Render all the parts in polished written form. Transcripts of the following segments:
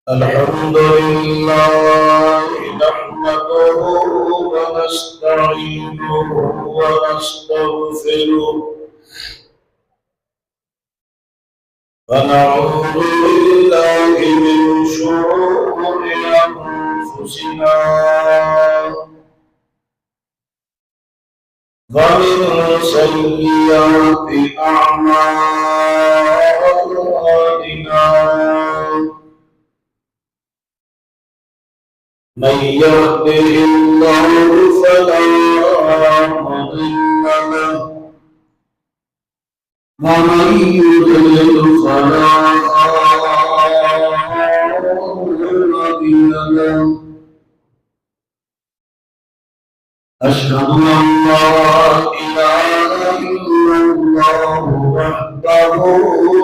الحمد لله نحمده ونستعينه ونستغفره ونعوذ بالله من شرور أنفسنا ومن سيئات أعمالنا من يهده الله فلا مضل له ومن يضلل فلا هادي له أشهد أن لا إله إلا الله وحده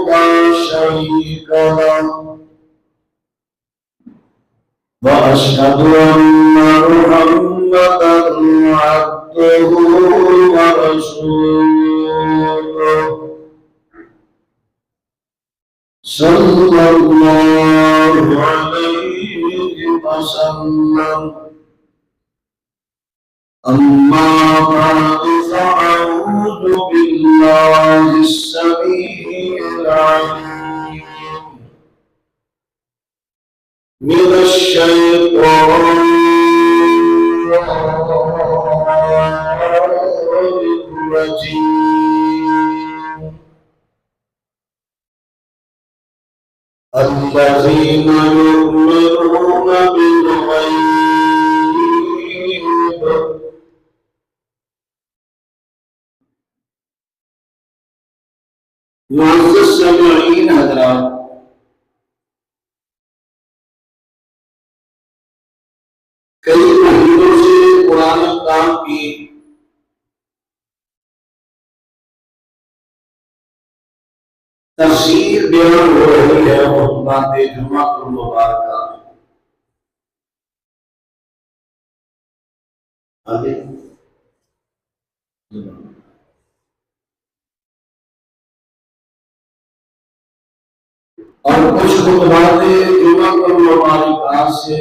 لا شريك له وأشهد أن محمدا عبده ورسوله صلى الله عليه وسلم أما بعد فأعوذ بالله السميع العليم من الشيطان الرجيم الذين يؤمنون بالغيب معزز سامعین حضرات، کئی مہینوں سے قرآن پاک کی تفسیر بیان ہو رہی ہے خطبات جمعہ المبارکہ میں۔ آگے اور کچھ خطبات جمعہ المبارکہ سے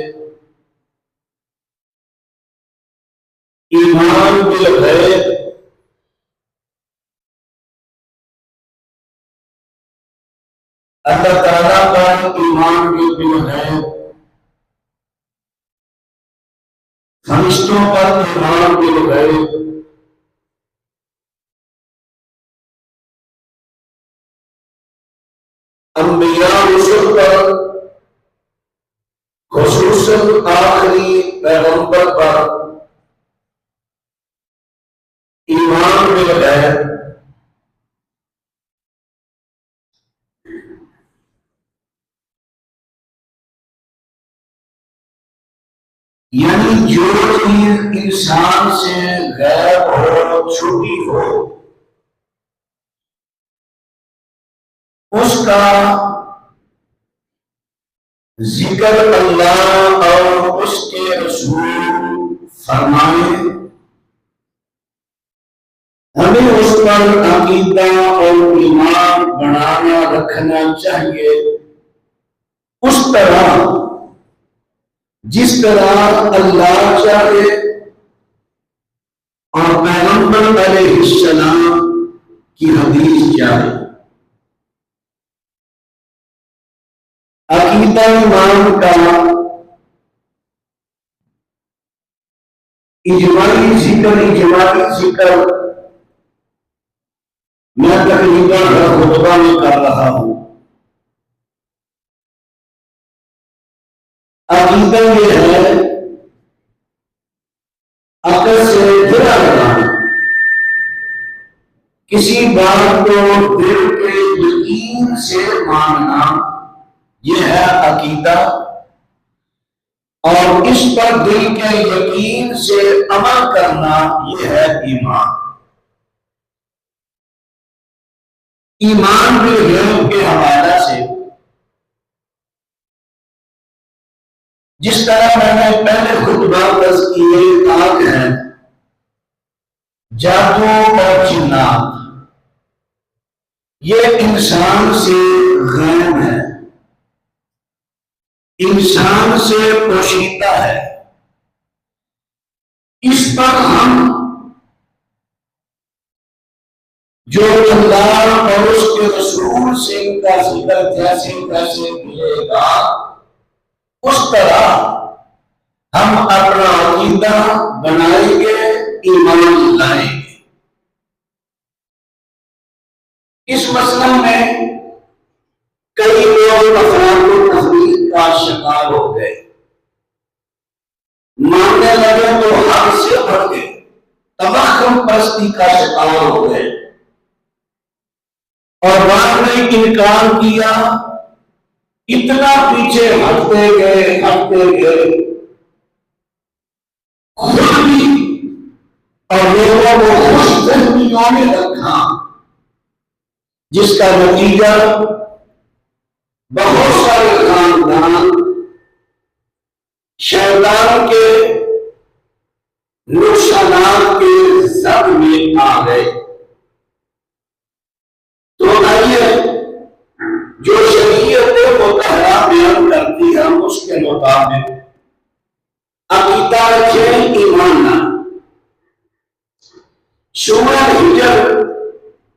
ایمان بالغیب، اللہ تعالیٰ کا ایمان بالغیب، فرشتوں پر ایمان بالغیب، انبیاء رسل پر، خصوصاً آخری پیغمبر پر ایمان بالغیب، یعنی جو چیز انسان سے غائب ہو، چھپی ہو، اس کا ذکر اللہ اور اس کے رسول فرمائے، ہمیں اس پر عقیدہ اور ایمان بنانا رکھنا چاہیے، اس طرح جس طرح اللہ چاہے اور پیغمبر علیہ السلام کی حدیث چاہے۔ عقیدہ ایمان کا اجمالی ذکر میں تقریباً ہر خطبہ میں کر رہا ہوں۔ عقیدہ یہ ہے عقل سے جڑا رہنا، کسی بات کو دل کے یقین سے ماننا، یہ ہے عقیدہ، اور اس پر دل کے یقین سے عمل کرنا، یہ ہے ایمان۔ ایمان بالغیب کے حوالے سے جس طرح میں نے پہلے خطبہ عرض کیے، آگ ہے، جادو اور جنات، یہ انسان سے غائب ہے۔ انسان سے پوشیدہ ہے، اس پر ہم جو اللہ اور اس کے رسول سے ان کا ذکر جیسے جیسے ملے گا اس طرح ہم اپنا عقیدہ بنائیں گے، ایمان لائیں گے۔ اس مسئلہ میں کئی لوگ افراد و تفریق کا شکار ہو گئے، ماننے لگے تو حد سے بڑھ گئے، تباہم پرستی کا شکار ہو گئے، اور بعد میں انکار کیا، اتنا پیچھے ہٹتے گئے خود بھی اور لوگوں کو خوش فہمیوں میں رکھا، جس کا نتیجہ بہت سارے خاندان شیطان کے نقصانات کے زد میں آ گئے۔ تو آئیے جو شریعت مطہرہ بیان کرتی ہے اس کے مطابق عقیدہ رکھیں، ایمان نہ۔ سورہ ہجر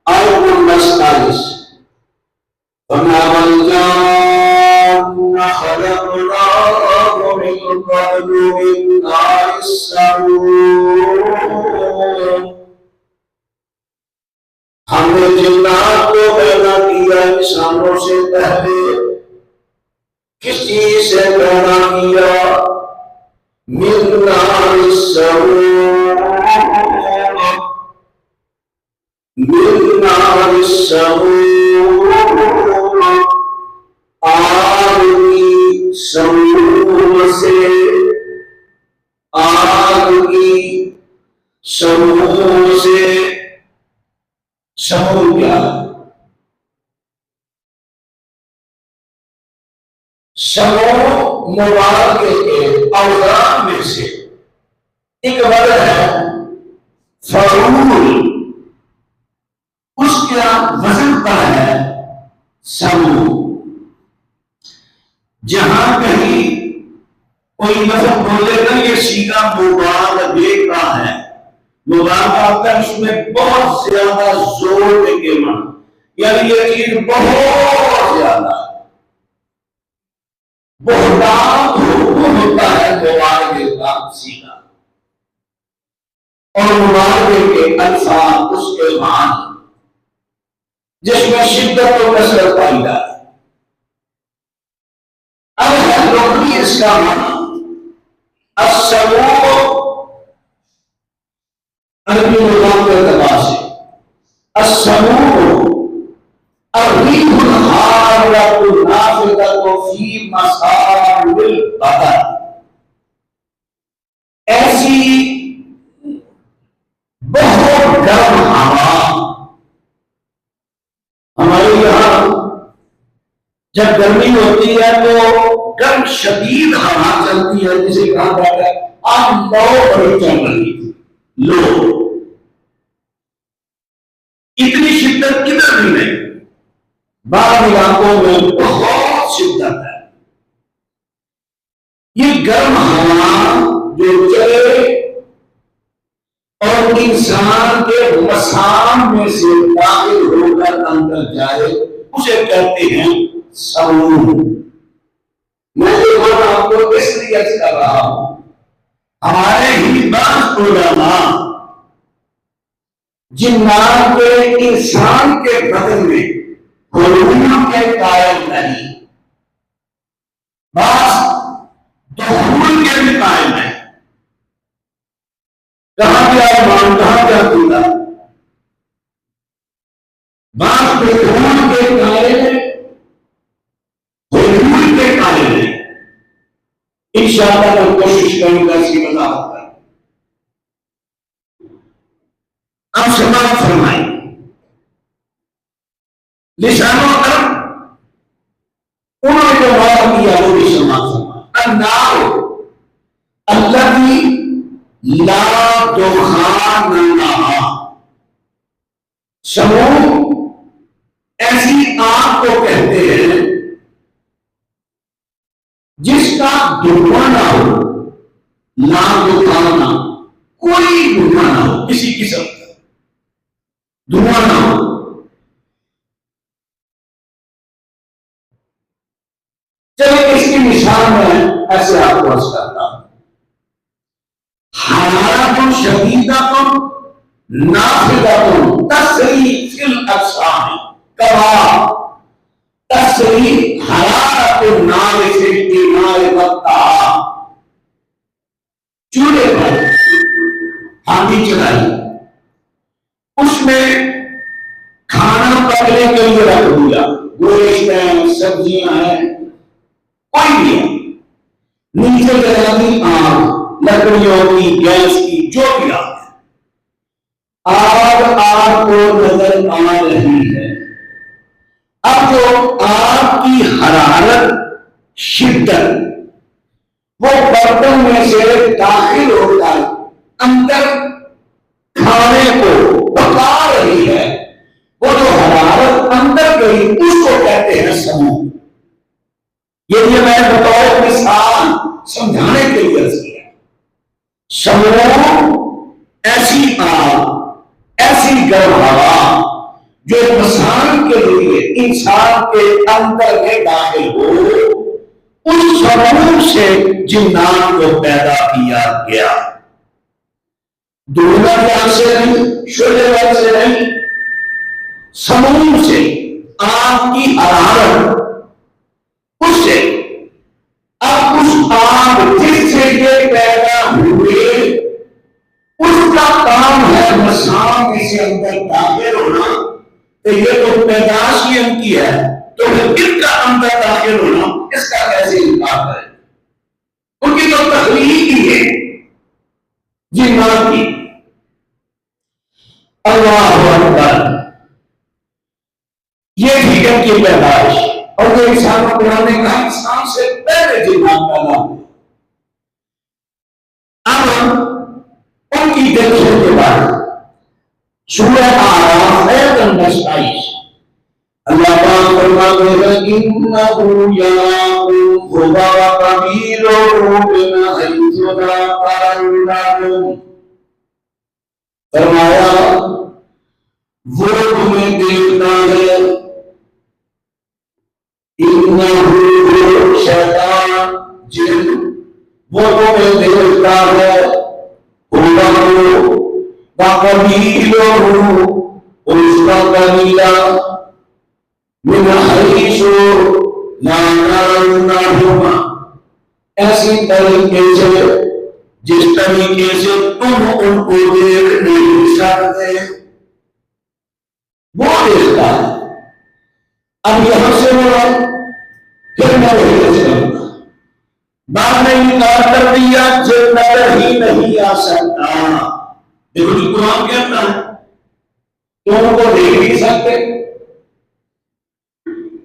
آیت نمبر 47، وَمَا وَالْجَانَّ خَلَقْنَاهُ مِن قَبْلُ مِنْ نَارِ السَّمُومِ، ہم نے جنات کو پیدا کیا انسانوں سے پہلے، کس چیز سے پیدا کیا؟ من نار السموم، من نار السموم، آگ کی سموم سے، آگ کی سموم سے۔ سموم کیا ہے؟ سموم مبارکے کے اوزان میں سے ایک ورد ہے فرول، اس کا وزن پر ہے سموم۔ جہاں کہیں کوئی لفظ بولے گا یہ سیدھا مبالغے کا ہے، مبالغہ آتا ہے اس میں بہت زیادہ زور دے کے معنی، یعنی یہ چیز بہت زیادہ بہت ہوتا ہے مبالغے کا سیدھا، اور مبالغے کے الفاظ اس کے معنی جس میں شدت و کثرت پائی جاتی۔ اب ہے لغوی اس کا معنی السموم، عربی نظام کے اعتبار سے السموم الريح الحارة النافذة في مسار البدن، ایسی بہت گرم ہوا۔ ہمارے یہاں جب گرمی ہوتی ہے تو گرم شدید ہوا چلتی ہے، جسے کہا جاتا ہے آج لو بڑی چل رہی تھی، لو اتنی شدت کدھر بھی نہیں، بعض علاقوں میں بہت شدت ہے۔ یہ گرم ہوا جو چلے اور انسان کے مسام میں سے داخل ہو کر اندر جائے اسے کہتے ہیں سموم۔ میں یہ بات آپ کو اس لیے کر رہا ہوں، ہمارے ہی بعض علماء جنات کے انسان کے بدن میں حلول کے قائل نہیں، بعض دخول کے بھی قائل نہیں۔ کہاں کیا ایمان، کہاں کیا عقیدہ؟ بعض دخول کے قائل ہیں، حلول کے قائل ہیں۔ انشاءاللہ میں کوشش کروں گا اس کی وضاحت کریں۔ اب سماعت فرمائیں، لسان و قلم انہوں نے جو بات کیا وہ بھی سماعت فرمائیں۔ النار الذی لا دخان لہا، سموم ایسی آگ کو کہتے ہیں جس کا دھواں نہ ہو، لاکھ دکھانا، کوئی دھواں نہ ہو، کسی قسم کا دھواں نہ ہو۔ چلے اس کی مثال میں ایسے آپ کو عرض کرتا ہوں، حرارت شدیدۃ نافذۃ تسری فی الاجسام کما تسری حرارت النار فی الاناء والطعام۔ چولہے پر آندھی چلائی، اس میں کھانا پکنے کے لیے رکھ دیا، گوشت ہے، سبزیاں ہیں، کوئی بھی ہے، نیچے جلا دی آگ، لکڑیوں کی، گیس کی، جو بھی آگ ہے، آگ آپ کو نظر آ رہی ہے۔ اب جو آگ کی حرارت، شدت، وہ برتن میں سے داخل ہو کر اندر کھانے کو پکا رہی ہے، وہ جو حرارت اندر گئی اس کو کہتے ہیں سمو۔ یہ میں بطور مثال سمجھانے کے لیے عرض کیا۔ سمو ایسی آگ، ایسی گرم ہوا جو انسان کے لیے، انسان کے اندر میں داخل ہو، اس سمو سے جنات کو پیدا کیا گیا۔ دنیا جان سے نہیں، شعلے سے نہیں، سمو سے، آگ کی حرارت، اس سے۔ اب اس آگ جس سے یہ پیدا ہوئے، اس کا کام ہے مسام سے اندر داخل ہونا، تو یہ تو پیدائش کی ان کی ہے، تو پھر ان کا اندر داخل ہونا اس کا کیسے انکار ہے؟ ان کی تو تخلیق ہی ہے جنات کی۔ اللہ اکبر، یہ بھی ان کی پیدائش، اور جو انسان کو قرآن نے کہا انسان سے پہلے جنات پیدا ہوئے۔ اب ان کی دیکھنے کے بعد سورہ اعراف آیت نمبر 27 اللہ پاک فرماتے ہیں انہ یراکم هو وقبیلہ من حیث لا ترونہم، فرمایا وہ تمہیں دیکھتا ہے، انہ شیطان جن، وہ تمہیں دیکھتا ہے، وقبیلہ اور اس کا قبیلہ، من حیث لا ترونہم، ایسی طریقے سے جس طریقے سے تم ان کو دیکھ نہیں سکتے، وہ دیکھتا ہے۔ اب یہاں سے وہ پھر میں وہی کروں گا، بعد میں انکار کر دیا جو نظر ہی نہیں آ سکتا۔ دیکھو جو قرآن کہتا ہے تم ان کو دیکھ نہیں سکتے،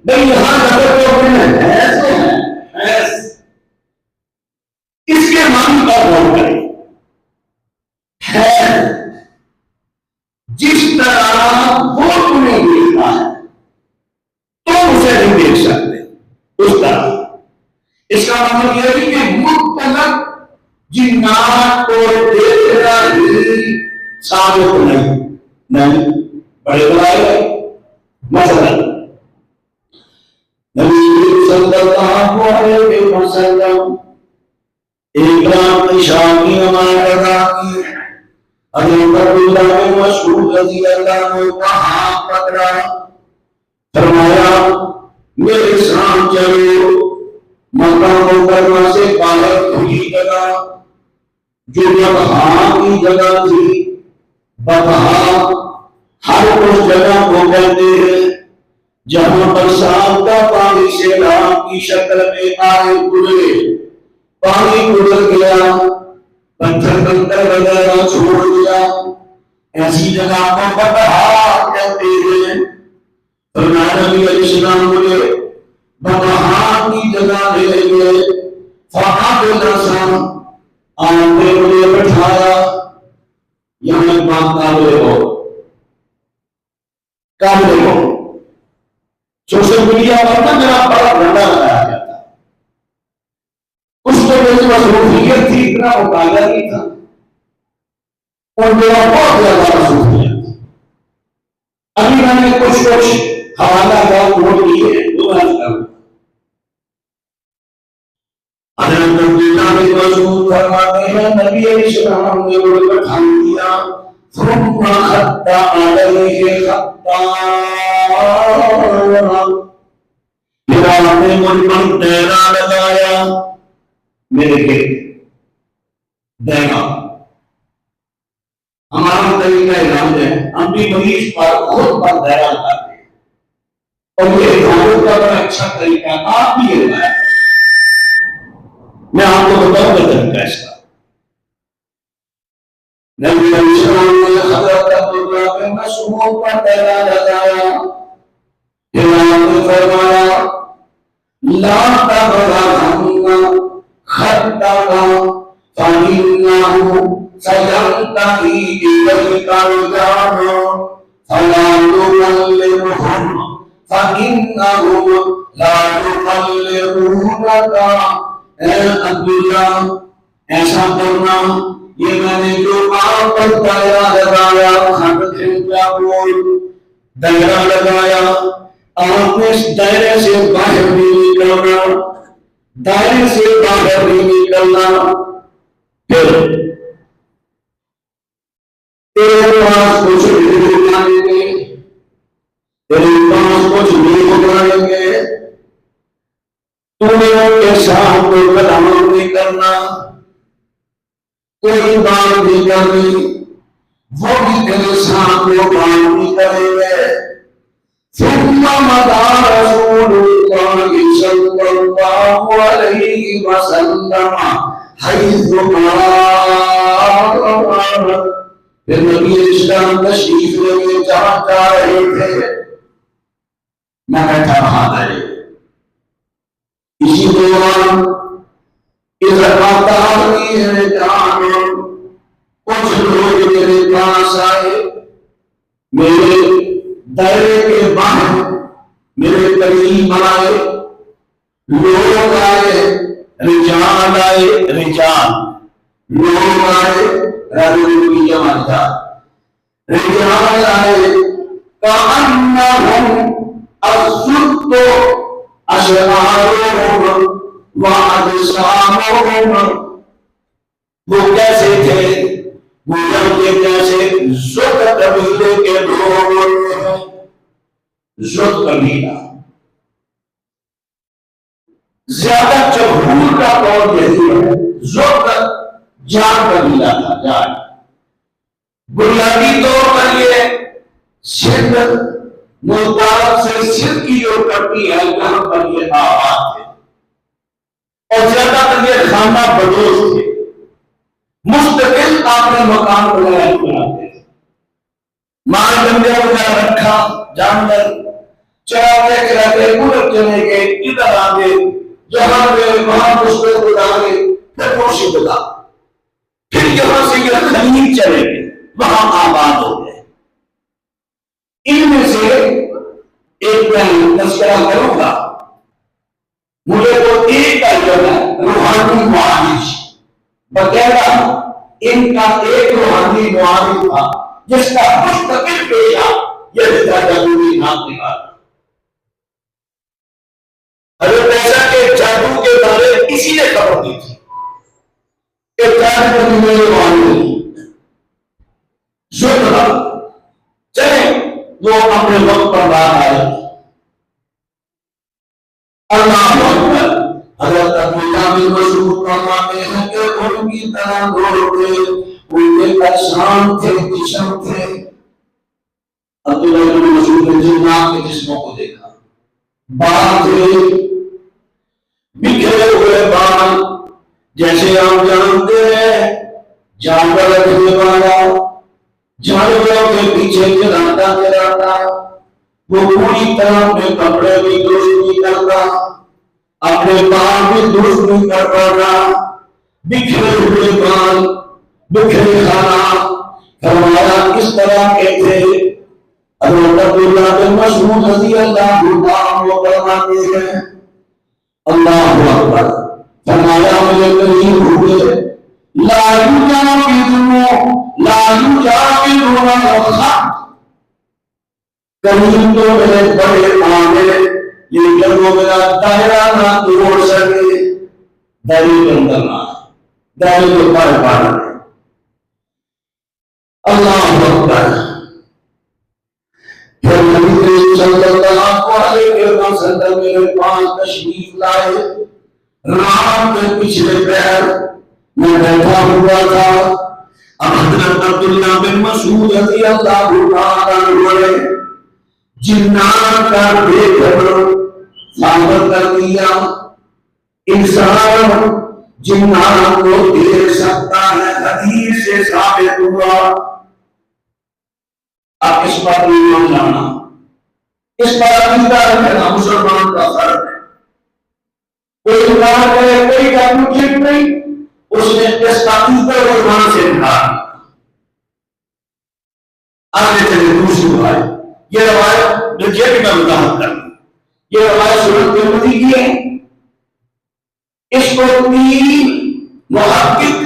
بھئی یہاں نظر تو اپنے حیث ہے، حیث، اس کے معنی کا غور کریں، ہے جس طرح وہ تمہیں دیکھتا ہے تم اسے نہیں دیکھ سکتے، اس طرح۔ اس کا مطلب یہ ہے کہ مطلق جنات کو دیکھنا ہی ثابت نہیں، بڑے بڑے مثلا نبی صلی اللہ علیہ وسلم ایک رات عشاء کی نماز ادا کی، حضرت عبداللہ بن مسعود رضی اللہ عنہ کا ہاتھ پکڑا، فرمایا میرے ساتھ چلو مکہ مکرمہ سے باہر کھلی جگہ جو بطحاء کی جگہ تھی، بطحاء ہر اس جگہ کو کہتے ہیں جہاں برسات کا پانی سیلاب کی شکل میں آئے گزرے، پانی گزر گیا، پتھر پتھر وغیرہ چھوڑ دیا، ایسی جگہ کو بطحاء کہتے ہیں۔ فرمایا نبی علیہ السلام مجھے بطحاء کی جگہ لے گئے، فَأَبْلَسَ آپ نے مجھے بٹھایا، یہاں بات کابلے ہو سوشل میڈیا پر نہ میرا بڑا ڈنڈا لگایا جاتا ہے، مصروفیت تھی، اتنا مطالعہ نہیں تھا، اور میرا بہت زیادہ مصروفیت تھی۔ ابھی میں نے کچھ حوالہ جات نوٹ کیے ہیں، وہ میں کروں۔ حضرت عبداللہ بن مسعود فرماتے ہیں نبی علیہ السلام نے وہ بٹھا دیا، ثم خط علیہ خطا، پھر آپ نے مجھ پر دائرہ لگایا، میرے گرد دائرہ۔ ہمارا طریقہ علاج ہے، ہم بھی مریض پر خود پر دائرہ لگاتے ہیں، اور یہ عبادت کا بڑا اچھا طریقہ ہے، آپ بھی یہ لگائیں۔ میں آپ کو بتاؤں گا طریقہ اس کا۔ نبی علیہ السلام نے حضرت عبداللہ بن مسعود پر دائرہ لگایا، پھر آپ نے فرمایا لا تبرحن خطنا فإنه سينتهي إليك الجان فلا تكلمهم فإنهم لا يكلمونك۔ اے عبداللہ ایسا کرنا، یہ میں نے جو آپ پر دائرہ لگایا، خط کھینچا، بول دائرہ لگایا، آپ نے اس دائرے سے باہر نہیں نکلنا، دائرے سے باہر نہیں نکلنا۔ پھر تیرے پاس کچھ لوگ آئیں گے، تیرے پاس کچھ لوگ آئیں گے، تم نے ان کے ساتھ کوئی کلام نہیں کرنا، کوئی بات نہیں کرنی، وہ بھی تیرے ساتھ کوئی بات نہیں کریں گے۔ ثم مضى رسول الله صلى الله عليه وسلم حيث قال، پھر نبی اسلام تشریف لے جہاں جا رہے تھے، میں بیٹھا رہا تھا۔ اسی دوران ادھر آتا ہے جان، کچھ لوگ میرے پاس آئے، میرے دائرے کے باہر میرے قریب آئے، لوگ آئے، رجال آئے، رجال لوگ آئے، رجل کی جمع تھا، رجال آئے، کأنہم الزُّدُّ اشعارهم واجسامهم، وہ کیسے تھے؟ وہ کیسے زد قبیلے کے لوگ ہوتے ہیں، زد قبیلہ زیادہ جمہور کا قول یہی ہے، زد جان قبیلہ تھا، جان بنیادی طور پر یہ سندھ ملتان سے سندھ کی جو پٹی ہے یہاں پر یہ آباد تھے، اور زیادہ تر یہ خانہ بدوش تھے، مستقل اپنے مکان بنائے بناتے تھے، مال ڈنگے وغیرہ رکھا، جانور چراتے کراتے ملک چلے گئے، ادھر آگے جہاں گئے وہاں مشکل گزارے، پھر مرشد گزا، پھر یہاں سے یہ خلیج چلے گئے، وہاں آباد ہو گئے۔ ان میں سے ایک میں تذکرہ کروں گا، مجھے تو ایک کا جو ہے روحانی معالج بقیدہ ان کا ایک روحانی معالج تھا جس کا مستقل پیشہ یہ رضا جادوی نام نکالا۔ حضرت ایسا کہ جادو کے بارے کسی نے خبر دی تھی کہ جادو میں روحانی زندہ چلیں، وہ اپنے وقت پر باہر آئے۔ اللہ اکبر، حضرت عبداللہ بن مسعود فرماتے ہیں کہ ان کی طرح دوڑ گئے، ان کے پریشان تھے، جسم تھے۔ عبداللہ بن مسعود نے جنات کے جسموں کو دیکھا، بال تھے، بکھرے ہوئے بال، جیسے آپ جانتے ہیں جانور رکھنے والا جانوروں کے پیچھے چلاتا چلاتا وہ پوری طرح اپنے کپڑے بھی درست نہیں کرتا، اپنے بال بھی درست نہیں کر پاتا، بکھرے ہوئے بال، بکھرے کھانا۔ فرمایا اس طرح کے تھے۔ حضرت عبداللہ بن مسعود رضی اللہ عنہ فرماتے ہیں اللہ اکبر، فرمایا کے قریب ہوئے لا یجاوزون الخط قریب تو میرے بڑے آنے لیکن وہ میرا دائرہ نہ توڑ سکے دائرے کے اندر نہ دائرے کے پار اللہ اکبر پھر نبی کریم صلی اللہ علیہ وسلم میرے پاس تشریف لائے رات کے پچھلے پیر میں بیٹھا ہوا تھا اب حضرت عبداللہ بن مسعود رضی اللہ تعالیٰ عنہ جنات کا بے خبر ثابت کر دیا انسان جنات کو دیکھ سکتا ہے حدیث سے ثابت ہوا آپ اس بات میں ایمان لانا اس بات عقیدہ رکھنا مسلمان کا فرض ہے کوئی انکار کرے کوئی کا ٹھیک نہیں اس نے اس عقیدہ اور ایمان سے انکار آگے چلے دوسری روایت یہ روایت جو بھی میں وضاحت کر دوں یہ روایت سنن ترمذی کی ہے اس کو تین محقق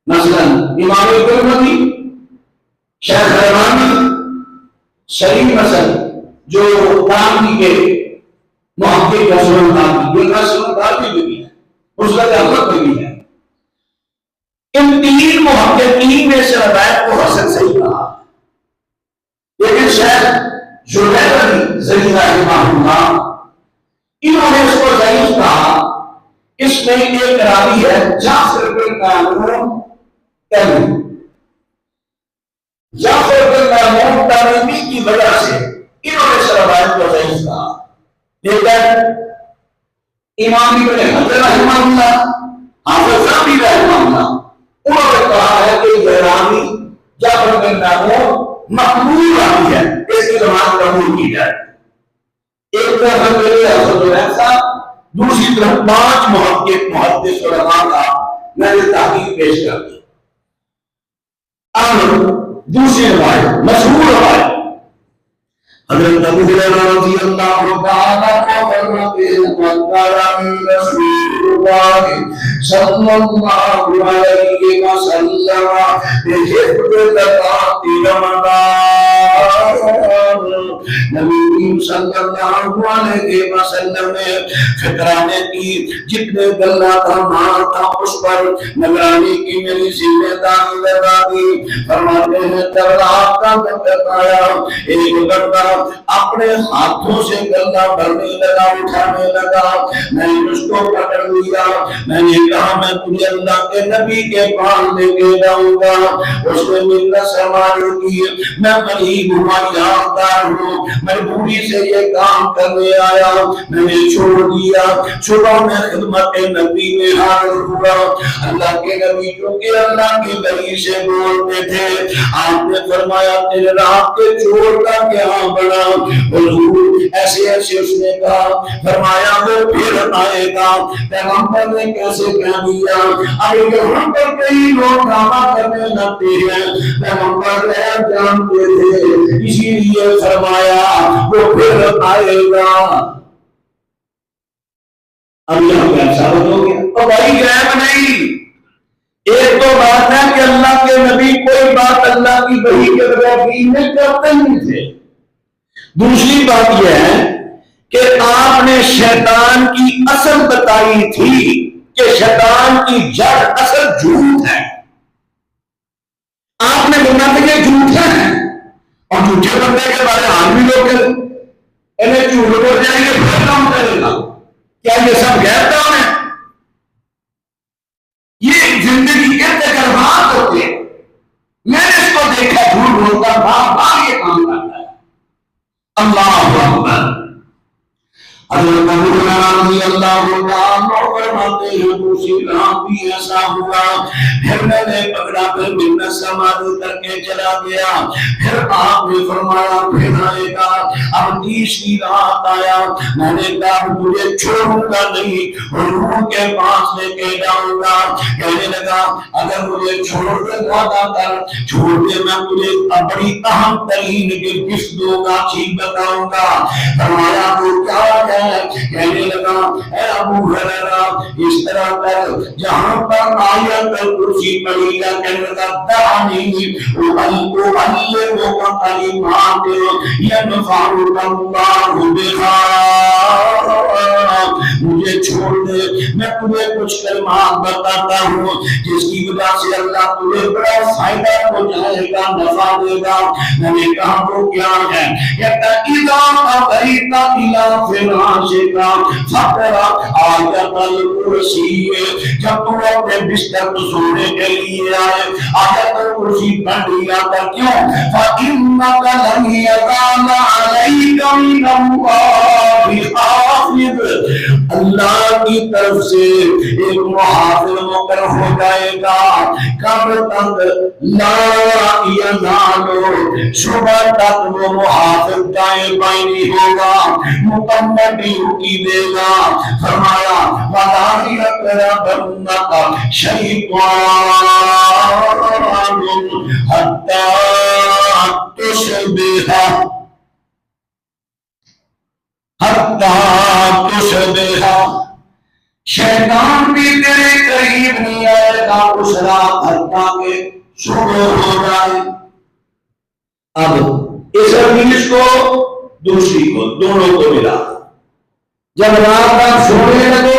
مثلا امام ترمذی شیخ البانی شریف حسن جو تانوی کے محقق کا سنن تانوی یہ کا سنن تانوی بھی ہے اس کا احمد بھی ہے ان تین محققین میں سے روایت کو حسن صحیح کہا لیکن شیخ زبیدی زلیلہ رحمہ اللہ انہوں نے اس کو ضعیف کہا اس میں ایک راوی ہے جعفر بن مامون تمیمی جعفر بن مامون تمیمی کی وجہ سے انہوں نے اس روایت کو ضعیف کہا لیکن امام ابن حجر رحمہ اللہ حافظ ذہبی رحمہ اللہ انہوں نے کہا ہے کہ یہ راوی جعفر بن مامون مقبول راوی ہے اس کی زبان قبول کی جائے ایک طرف میرے حضرت صاحب دوسری طرف 5 محقق محدث علماء کا میں نے تحقیق پیش کر دی اب دوسری روایت مشہور روایت حضرت ابو ہریرہ رضی اللہ تعالی عنہ فرماتے ہیں قال رسول اللہ صلی اللہ علیہ وسلم بحفظ زکات رمضان نبی صلی اللہ علیہ وسلم نے فطرانے کی جتنے گلہ کا مال تھا اس پر نگرانی کی میری ذمہ داری لگا دی فرماتے ہیں جب رات کا وقت آیا ایک بندہ اپنے ہاتھوں سے گلہ بھرنے لگا اٹھانے لگا میں نے اس کو پکڑ لیا میں نے کہا میں تجھے اللہ کے نبی کے پاس لے کے جاؤں گا اس نے منت سماعت کی میں غریب ہوں یادگار ہوں مجبوری سے یہ کام کرنے آیا میں نے چھوڑ دیا صبح میں خدمت نبی میں حاضر ہوا اللہ کے نبی کیونکہ اللہ کے وحی سے بولتے تھے آپ نے فرمایا تیرے رات کے چور کا کیا بنا حضور ایسے ایسے اس نے کہا فرمایا وہ پھر آئے گا پیغمبر نے کیسے کہہ دیا اب یہاں پر کئی لوگ دعویٰ کرنے لگتے ہیں پیغمبر غیب جانتے تھے اسی لیے فرمایا وہ پھر آئے گا اب یہاں غیب ثابت ہو گیا تو بھائی غیب نہیں ایک تو بات ہے کہ اللہ کے نبی کوئی بات اللہ کی وحی کے بغیر میں کرتے نہیں تھے دوسری بات یہ ہے کہ آپ نے شیطان کی اصل بتائی تھی کہ شیطان کی جڑ اصل جھوٹ ہے آپ نے بنا کہ یہ جھوٹ ہے اور جھوٹے بندے کے بارے عالمی لوگ انہیں جھوٹ بول جائیں گے پھر کام کرے گا کیا یہ سب غیر کام ہے یہ زندگی کے تجربات ہوتے ہیں میں نے اس کو دیکھا جھوٹ بولتا بار بار یہ کام کرتا ہے اللہ اکبر حضرت ابو ہریرہ رضی اللہ تعالیٰ عنہ فرماتے ہیں دوسری رات بھی ایسا ہوا پھر میں نے پکڑا پھر منت سماعت کر کے چلا گیا پھر آپ نے فرمایا پھر آئے گا اب تیسری رات آیا میں نے کہا تجھے چھوڑوں گا نہیں حضور کے پاس لے کے جاؤں گا کہنے لگا اگر مجھے چھوڑ دے وعدہ کر چھوڑ دے میں تجھے بڑی اہم ترین گفٹ دوں گا چیز بتاؤں گا فرمایا وہ کیا ہے کہنے لگا اے ابو ہریرہ اس طرح کر جہاں پر آیت کرسی پڑھی یا کہتا دعنی اعلمک کلمات ینفعک اللہ بہا، مجھے چھوڑ دے، میں تمہیں کچھ کلمات بتاتا ہوں جس کی وجہ سے اللہ تمہیں بڑا فائدہ پہنچائے گا، نفع دے گا۔ میں نے کہا وہ کیا ہے؟ کہتا اذا قضیت الی فراشک فقرأ آیت الکرسی، جب تم اپنے بستر پر سونے کے لیے آئے آیت الکرسی پڑھ لیا کر، کیوں؟ فإنک لن یزال علیک من اللہ حافظ، اللہ کی طرف سے ایک محافظ مقرر ہو جائے گا، کب تک؟ لا ینالو، صبح تک وہ محافظ دائیں بائیں نہیں ہوگا، مکمل ڈیوٹی دے گا۔ فرمایا وَلَا يَقْرَبَنَّكَ شَيْطَانٌ حَتَّى تُصْبِحَ شیطان بھی تیرے قریب نہیں آئے گا اس رات حتیٰ کہ صبح ہو جائے۔ اب اس حدیث کو دوسری کو دونوں کو ملا، جب رات آپ سونے لگے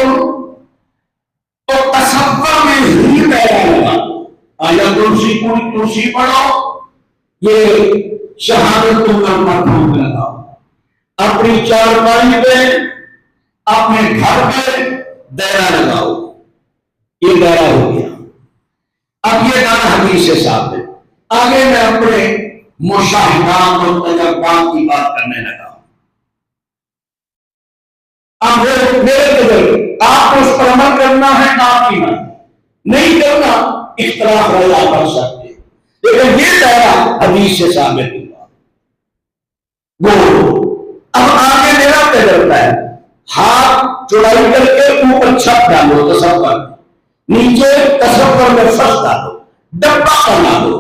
تو تصور میں ہی پیدا ہوگا آیا کرسی پڑھو، یہ شہادت کو کرنا پڑھوں لگاؤ، اپنی چارپائی پہ اپنے گھر پہ دائرہ لگاؤ، یہ دائرہ ہو گیا۔ اب یہ دائرہ حدیث سے ثابت ہے۔ آگے میں اپنے مشاہدات اور تجربات کی بات کرنے لگا۔ اب میرے تجربے آپ کو اس پر عمل کرنا ہے، آپ کی نہیں کرنا اختلاف رضا کر سکتے، لیکن یہ دائرہ حدیث سے ثابت ہوا۔ وہ اب آگے میرا تجربہ ہے، ہاتھ چوڑائی کر کے اوپر چھت ڈالو، تصور نیچے تصور میں فرش ڈالو، ڈبہ بنا دو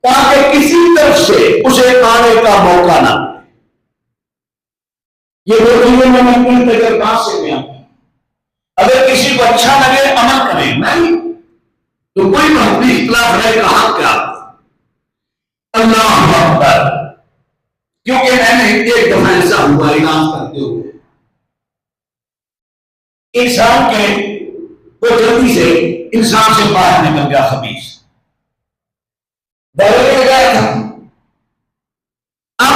تاکہ کسی طرف سے اسے آنے کا موقع نہ ملے۔ یہ وہ چیزیں میں اپنے تجربات سے بیان کروں۔ اگر کسی کو اچھا لگے عمل کرے، نہیں تو کوئی محبی اختلاف رہے گا، حق کیا اللہ اکبر۔ کیونکہ میں نے ایک دفعہ ایسا ہوا علاج کرتے ہوئے، انسان کے وہ جلدی سے انسان سے باہر نکل گیا خبیث، دائرے میں گیا تھا۔ اب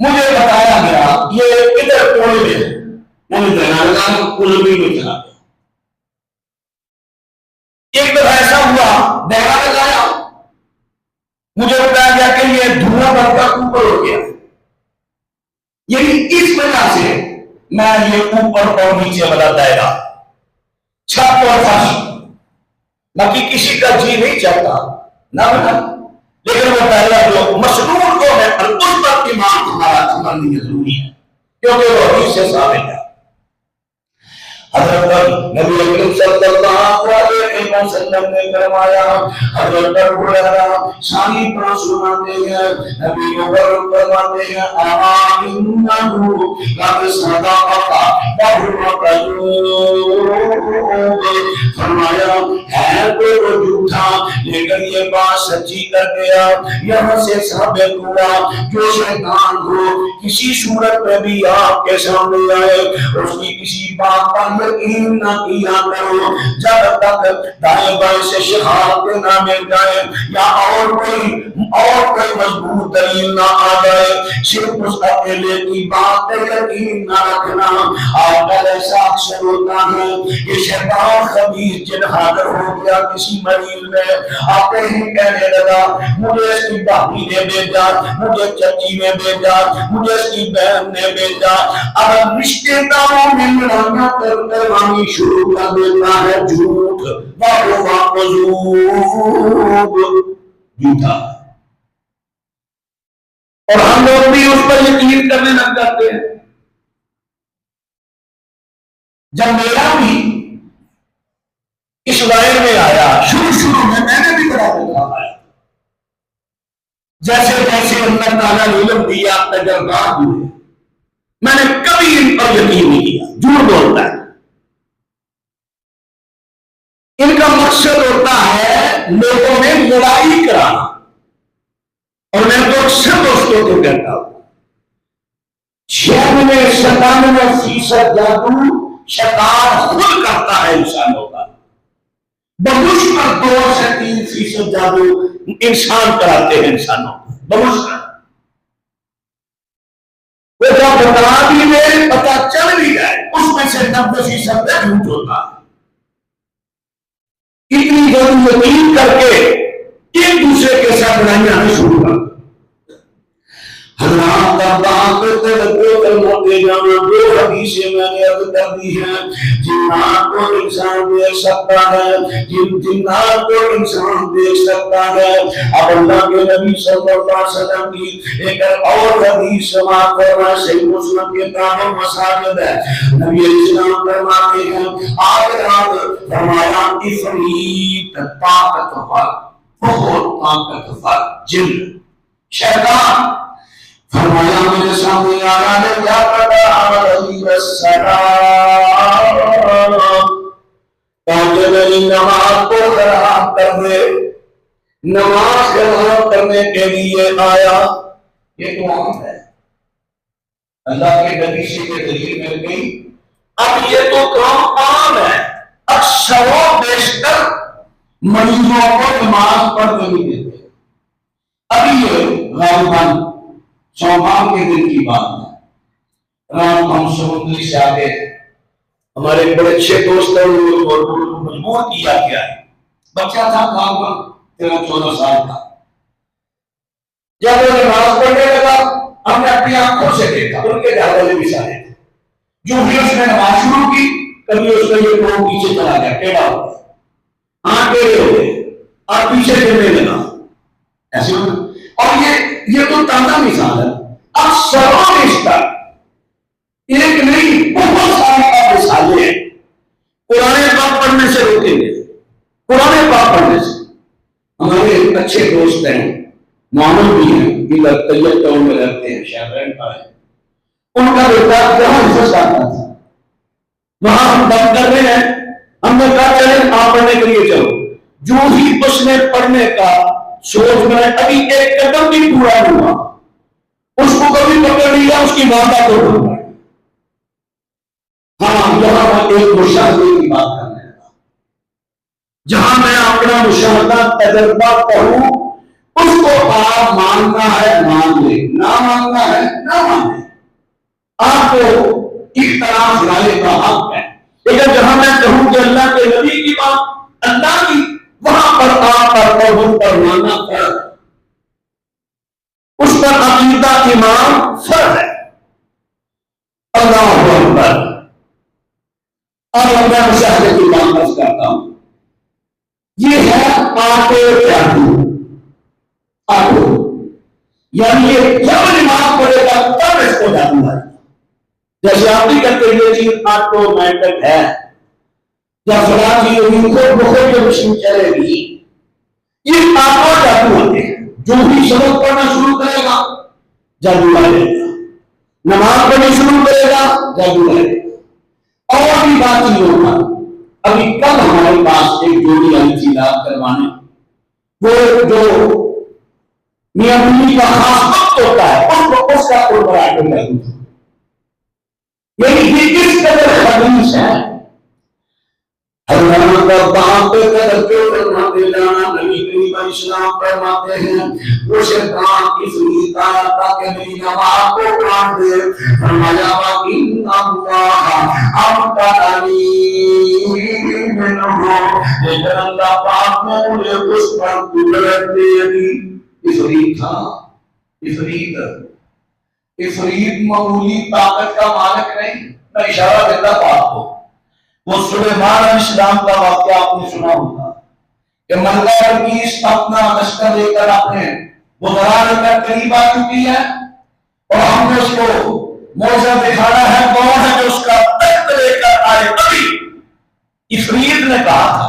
مجھے بتایا گیا یہ ادھر کونے میں ہے، میں نے دائرہ لگایا، کلمی میں چلا گیا۔ ایک دفعہ ایسا ہوا دائرہ لگایا، مجھے بتایا گیا کہ یہ دھواں بن کر اوپر ہو گیا، یعنی اس وجہ سے میں یہ اوپر اور نیچے والا دائرہ، چھت اور فرش، باقی کسی کا جی نہیں چاہتا نہ بنا، لیکن وہ دائرہ جو مشروط کو ہے اور اس پر ایمان ہمارا عمل ضروری ہے، کیونکہ وہ حدیث سے ثابت ہے۔ حضرت نبی اکرم صلی اللہ علیہ وسلم نے فرمایا، حضرت ابو ہریرہ ثانی پر سناتے ہیں، نبی مبارک فرماتے ہیں، انہو قد صدقک وہو کذوب، فرمایا ہے تو وہ جھوٹا لیکن یہ بات سچی کر گیا۔ یہاں سے ثابت ہوا جو شیطان کو کسی صورت میں بھی آپ کے سامنے آئے، اس کی کسی بات پر یقین نہ کیا کرو جب تک دائیں بائیں سے شہادت نہ مل جائے یا اور کوئی مضبوط دلیل نہ آ جائے، صرف اس اکیلے کی بات پر یقین نہ رکھنا۔ آج کل ایسا اکثر ہوتا ہے کہ شیطان خبیث جن حاضر ہو گیا کسی مریض میں، آتے ہی کہنے لگا مجھے اس کی بھابی نے بھیجا، مجھے چچی نے بھیجا، مجھے اس کی بہن نے بھیجا۔ اب رشتے داروں میں لڑائیاں کروانی شروع کر دیتا ہے، جھوٹ جھوٹا، اور ہم لوگ بھی اس پر یقین کرنے لگ جاتے ہیں۔ جب میرا بھی اس دائرے میں آیا، شروع میں نے بھی بڑا دیکھا ہے، جیسے جیسے اللہ تعالیٰ نے علم دیا، تجربات ہوئے، میں نے کبھی ان پر یقین نہیں کیا، جھوٹ بولتا ہے۔ مقصد ہوتا ہے لوگوں میں لڑائی کرانا، اور میں تو اکثر دوستوں کو کہتا ہوں 96-97% جادو شیطان خود کرتا ہے انسانوں کا، بمشکل 2 سے 3% جادو انسان کراتے ہیں انسانوں کو بمشکل۔ وہ جب بتا بھی دے پتا چل بھی جائے اس میں سے 90% جھوٹ ہوتا ہے۔ اتنی جلدی یقین کر کے ایک دوسرے کے ساتھ لڑائیاں آنا شروع کر حضرات کا بات توجہ کرنا دے جانا۔ 2 حدیثیں میں نے عرض کر دی ہیں، جنات کو انسان دیکھ سکتا ہے، جنات کو انسان دیکھ سکتا ہے۔ اب اللہ کے نبی صلی اللہ علیہ وسلم کی ایک اور حدیث سماعت کرنا، صحیح مسلم کے کتاب مساجد ہے، نبی علیہ السلام فرماتے ہیں آج رات فرمایا عفریت طاقتور، بہت طاقتور جن شیطان فرمایا میرے سامنے آیا ہے، کیا پتا علیہ السلام تاکہ میری نماز کو خراب کر دے، نماز خراب کرنے کے لیے آیا۔ یہ تو عام ہے، اللہ کے نبی سے یہ دلیل مل گئی۔ اب یہ تو کام عام ہے، اکثر و بیشتر مریضوں کو نماز پڑھنے نہیں دیتے۔ ابھی یہ غالباً سوموار کے دن کی بات ہے، رات ہم سمندری سے آگے ہمارے بڑے اچھے دوست ہیں، اور مجبور کیا گیا ہے، بچہ تھا غالباً 13-14 سال کا، جب وہ نماز پڑھنے لگا ہم نے اپنی آنکھوں سے دیکھا، ان کے گھر والے بھی سارے تھے، جو بھی اس نے نماز شروع کی کبھی اس کا یہ پاؤں پیچھے چلا گیا، ٹیڑھا ہو گیا، آنکھ ٹیڑھے ہو گئے اور پیچھے گرنے لگا ایسے ہونا۔ اور یہ تو تازہ مثال ہے، اب سروں رشتہ ایک نہیں بہت ساری مثالیں ہیں۔ قرآن پاک پڑھنے سے روکیں گے، قرآن پاک پڑھنے سے۔ ہمارے اچھے دوست ہیں، معامل بھی ہیں، یہ طیب ٹاؤن میں رہتے ہیں، شہرین کا ہے، ان کا بیٹا جہاں حصص آتا تھا وہاں ہم دم کر رہے ہیں، ہم نے کہا چلیں آپ پڑھنے کے لیے چلو، جو ہی اس نے پڑھنے کا سوچ میں ابھی ایک قدم بھی پورا ہوا، اس کو کبھی پکڑ لیا، اس کی ماتا کو ڈھونڈا۔ ہاں یہاں میں ایک مشاہدے کی بات کرنے لگا، جہاں میں اپنا مشاہدہ تجربہ پڑھوں، اس کو آپ ماننا ہے مان لے، نہ ماننا ہے نہ مانے، آپ کو اختلاف رائے کا حق ہے۔ لیکن جہاں میں کہوں کہ اللہ کے نبی کی بات اللہ کی، وہاں پر آپ پر اور ان پر ماننا فرض ہے، اس پر عقیدہ ایمان فرض ہے۔ اللہ اکبر۔ اب میں مشاہدے کی بات کرتا ہوں، یہ ہے آٹو جادو، آٹو یعنی یہ جب نماز پڑھے گا تب اس کو جادو ہے، جیسے آپ بھی کہتے ہیں یہ چیز آٹومیٹک ہے، یا فلاں چیز خود بخود جو مشین چلے گی، یہ آٹو جادو ہوتے ہیں۔ جو بھی سبق پڑھنا شروع کرے گا جادو آئے گا، نماز پڑھنا شروع کرے گا جادو آئے گا، اور بھی بات چیز ہوگا۔ ابھی کل ہمارے پاس ایک جوڑی آئی تھی علاج کروانے، وہ جو میاں بیوی کا خاص وقت ہوتا ہے اس کا اوپر آٹو جادو تھا۔ یعنی یہ کس قدر خبیث ہے، حضرت کا باپ پہ توجہ فرماتے جانا۔ نبی کریم اسلام فرماتے ہیں وہ شیطان کی فریت آیا تاکہ میری نماز کو کاٹ دے، فرمایا وَإِنَّ اللَّهَ أَمْكَنَنِي مِنْهُ، لیکن اللہ پاک نے مجھے اس پر قدرت دے دی۔ عفریت تھا، عفریت معمولی طاقت کا مالک نہیں۔ میں اشارہ دیتا پاک کو، وہ سلیمان علیہ السلام کا واقعہ آپ نے سنا ہوگا کہ ملکہ بلقیس اپنا لشکر لے کر اپنے وزراء لے کر قریب آ چکی ہے، اور ہم نے اس کو موجزہ دکھانا ہے، کون ہے جو اس کا تخت لے کر آئے۔ ابھی عفریت نے کہا تھا،